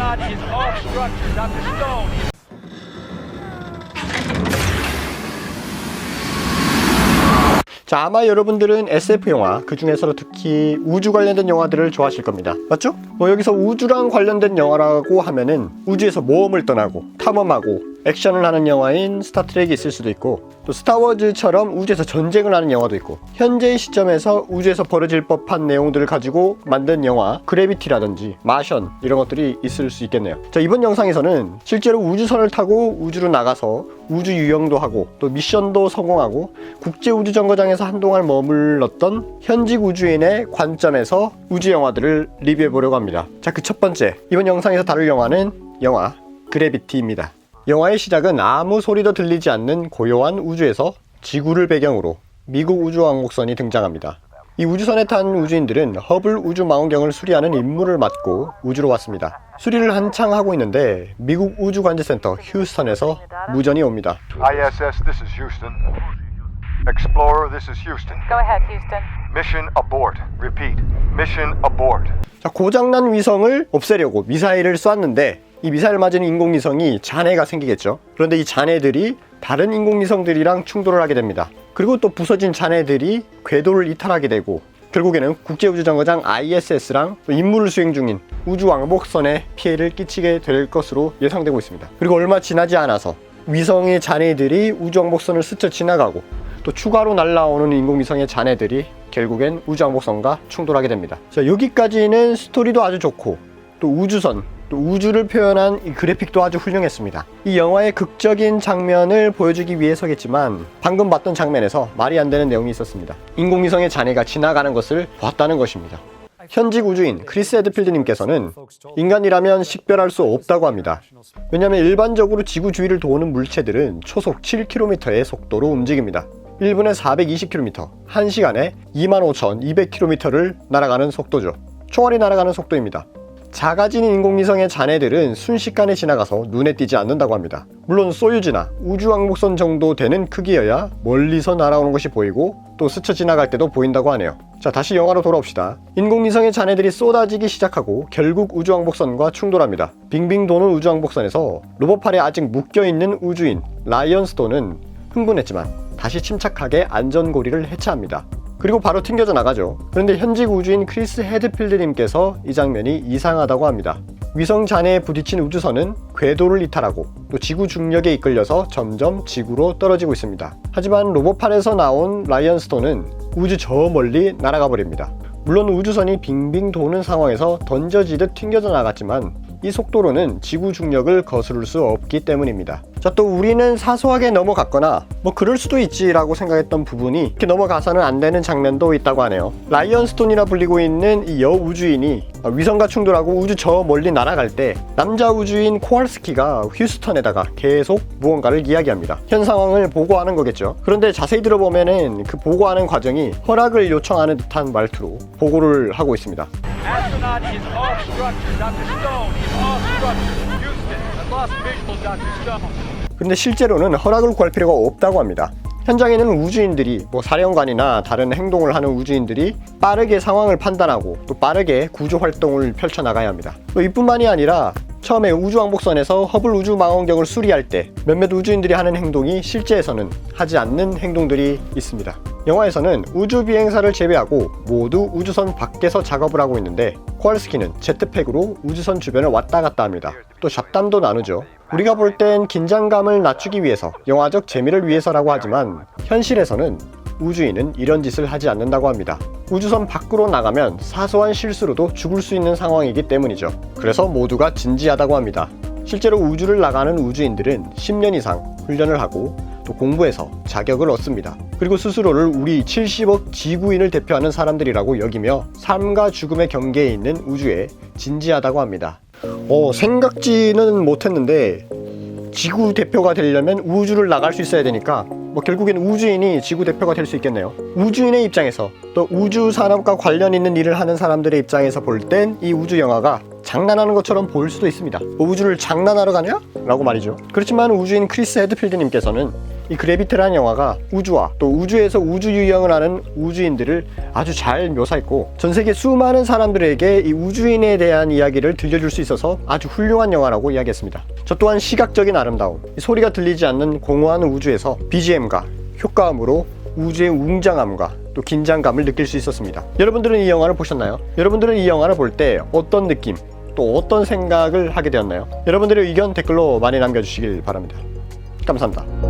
Astronaut is off structure. Dr. Stone. 자, 아마 여러분들은 SF 영화, 그 중에서도 특히 우주 관련된 영화들을 좋아하실 겁니다. 맞죠? 뭐 여기서 우주랑 관련된 영화라고 하면은 우주에서 모험을 떠나고 탐험하고 액션을 하는 영화인 스타트rek이 있을 수도 있고, 또 스타워즈처럼 우주에서 전쟁을 하는 영화도 있고, 현재의 시점에서 우주에서 벌어질 법한 내용들을 가지고 만든 영화 그래비티라든지 마션 이런 것들이 있을 수 있겠네요. 자, 이번 영상에서는 실제로 우주선을 타고 우주로 나가서 우주 유영도 하고 또 미션도 성공하고 국제우주정거장에서 한동안 머물렀던 현직 우주인의 관점에서 우주 영화들을 리뷰해 보려고 합니다. 자, 그 첫 번째, 이번 영상에서 다룰 영화는 영화 그래비티입니다. 영화의 시작은 아무 소리도 들리지 않는 고요한 우주에서 지구를 배경으로 미국 우주왕복선이 등장합니다. 이 우주선에 탄 우주인들은 허블 우주망원경을 수리하는 임무를 맡고 우주로 왔습니다. 수리를 한창 하고 있는데 미국 우주관제센터 휴스턴에서 무전이 옵니다. ISS, this is Houston. Explorer, this is Houston. Go ahead, Houston. Mission abort. Repeat. Mission abort. 자, 고장난 위성을 없애려고 미사일을 쐈는데 이 미사일 맞은 인공위성이 잔해가 생기겠죠. 그런데 이 잔해들이 다른 인공위성들이랑 충돌을 하게 됩니다. 그리고 또 부서진 잔해들이 궤도를 이탈하게 되고 결국에는 국제우주정거장 ISS랑 임무를 수행 중인 우주왕복선에 피해를 끼치게 될 것으로 예상되고 있습니다. 그리고 얼마 지나지 않아서 위성의 잔해들이 우주왕복선을 스쳐 지나가고 또 추가로 날아오는 인공위성의 잔해들이 결국엔 우주왕복선과 충돌하게 됩니다. 자, 여기까지는 스토리도 아주 좋고 또 우주선, 또 우주를 표현한 이 그래픽도 아주 훌륭했습니다. 이 영화의 극적인 장면을 보여주기 위해서겠지만 방금 봤던 장면에서 말이 안 되는 내용이 있었습니다. 인공위성의 잔해가 지나가는 것을 봤다는 것입니다. 현직 우주인 크리스 헤드필드님께서는 인간이라면 식별할 수 없다고 합니다. 왜냐하면 일반적으로 지구 주위를 도는 물체들은 초속 7km의 속도로 움직입니다. 1분에 420km, 1시간에 25,200km를 날아가는 속도죠. 총알이 날아가는 속도입니다. 작아진 인공위성의 잔해들은 순식간에 지나가서 눈에 띄지 않는다고 합니다. 물론 소유즈나 우주왕복선 정도 되는 크기여야 멀리서 날아오는 것이 보이고 또 스쳐 지나갈 때도 보인다고 하네요. 자, 다시 영화로 돌아옵시다. 인공위성의 잔해들이 쏟아지기 시작하고 결국 우주왕복선과 충돌합니다. 빙빙 도는 우주왕복선에서 로봇팔에 아직 묶여있는 우주인 라이언 스톤은 흥분했지만 다시 침착하게 안전고리를 해체합니다. 그리고 바로 튕겨져 나가죠. 그런데 현직 우주인 크리스 헤드필드님께서 이 장면이 이상하다고 합니다. 위성 잔해에 부딪힌 우주선은 궤도를 이탈하고 또 지구 중력에 이끌려서 점점 지구로 떨어지고 있습니다. 하지만 로봇팔에서 나온 라이언 스톤은 우주 저 멀리 날아가 버립니다. 물론 우주선이 빙빙 도는 상황에서 던져지듯 튕겨져 나갔지만 이 속도로는 지구 중력을 거스를 수 없기 때문입니다. 자, 또 우리는 사소하게 넘어갔거나 뭐 그럴 수도 있지라고 생각했던 부분이 이렇게 넘어가서는 안 되는 장면도 있다고 하네요. 라이언 스톤이라 불리고 있는 이 여우주인이 위성과 충돌하고 우주 저 멀리 날아갈 때 남자 우주인 코왈스키가 휴스턴에다가 계속 무언가를 이야기합니다. 현 상황을 보고하는 거겠죠. 그런데 자세히 들어보면은 그 보고하는 과정이 허락을 요청하는 듯한 말투로 보고를 하고 있습니다. Astronaut is off structure. Dr. Stone is off structure. Houston, I lost visual, Dr. Stone. 근데 실제로는 허락을 구할 필요가 없다고 합니다. 현장에는 우주인들이 사령관이나 다른 행동을 하는 우주인들이 빠르게 상황을 판단하고 또 빠르게 구조 활동을 펼쳐나가야 합니다. 또 이뿐만이 아니라 처음에 우주왕복선에서 허블 우주망원경을 수리할 때 몇몇 우주인들이 하는 행동이 실제에서는 하지 않는 행동들이 있습니다. 영화에서는 우주 비행사를 제외하고 모두 우주선 밖에서 작업을 하고 있는데 코왈스키는 제트팩으로 우주선 주변을 왔다 갔다 합니다. 또 잡담도 나누죠. 우리가 볼 땐 긴장감을 낮추기 위해서, 영화적 재미를 위해서라고 하지만 현실에서는 우주인은 이런 짓을 하지 않는다고 합니다. 우주선 밖으로 나가면 사소한 실수로도 죽을 수 있는 상황이기 때문이죠. 그래서 모두가 진지하다고 합니다. 실제로 우주를 나가는 우주인들은 10년 이상 훈련을 하고 또 공부해서 자격을 얻습니다. 그리고 스스로를 우리 70억 지구인을 대표하는 사람들이라고 여기며 삶과 죽음의 경계에 있는 우주에 진지하다고 합니다. 생각지는 못했는데 지구 대표가 되려면 우주를 나갈 수 있어야 되니까 결국엔 우주인이 지구 대표가 될 수 있겠네요. 우주인의 입장에서 또 우주 산업과 관련 있는 일을 하는 사람들의 입장에서 볼 땐 이 우주 영화가 장난하는 것처럼 보일 수도 있습니다. 우주를 장난하러 가냐? 라고 말이죠. 그렇지만 우주인 크리스 헤드필드님께서는 이 그래비티라는 영화가 우주와 또 우주에서 우주 유영을 하는 우주인들을 아주 잘 묘사했고 전 세계 수많은 사람들에게 이 우주인에 대한 이야기를 들려줄 수 있어서 아주 훌륭한 영화라고 이야기했습니다. 저 또한 시각적인 아름다움, 이 소리가 들리지 않는 공허한 우주에서 BGM과 효과음으로 우주의 웅장함과 또 긴장감을 느낄 수 있었습니다. 여러분들은 이 영화를 보셨나요? 여러분들은 이 영화를 볼 때 어떤 느낌, 또 어떤 생각을 하게 되었나요? 여러분들의 의견 댓글로 많이 남겨주시길 바랍니다. 감사합니다.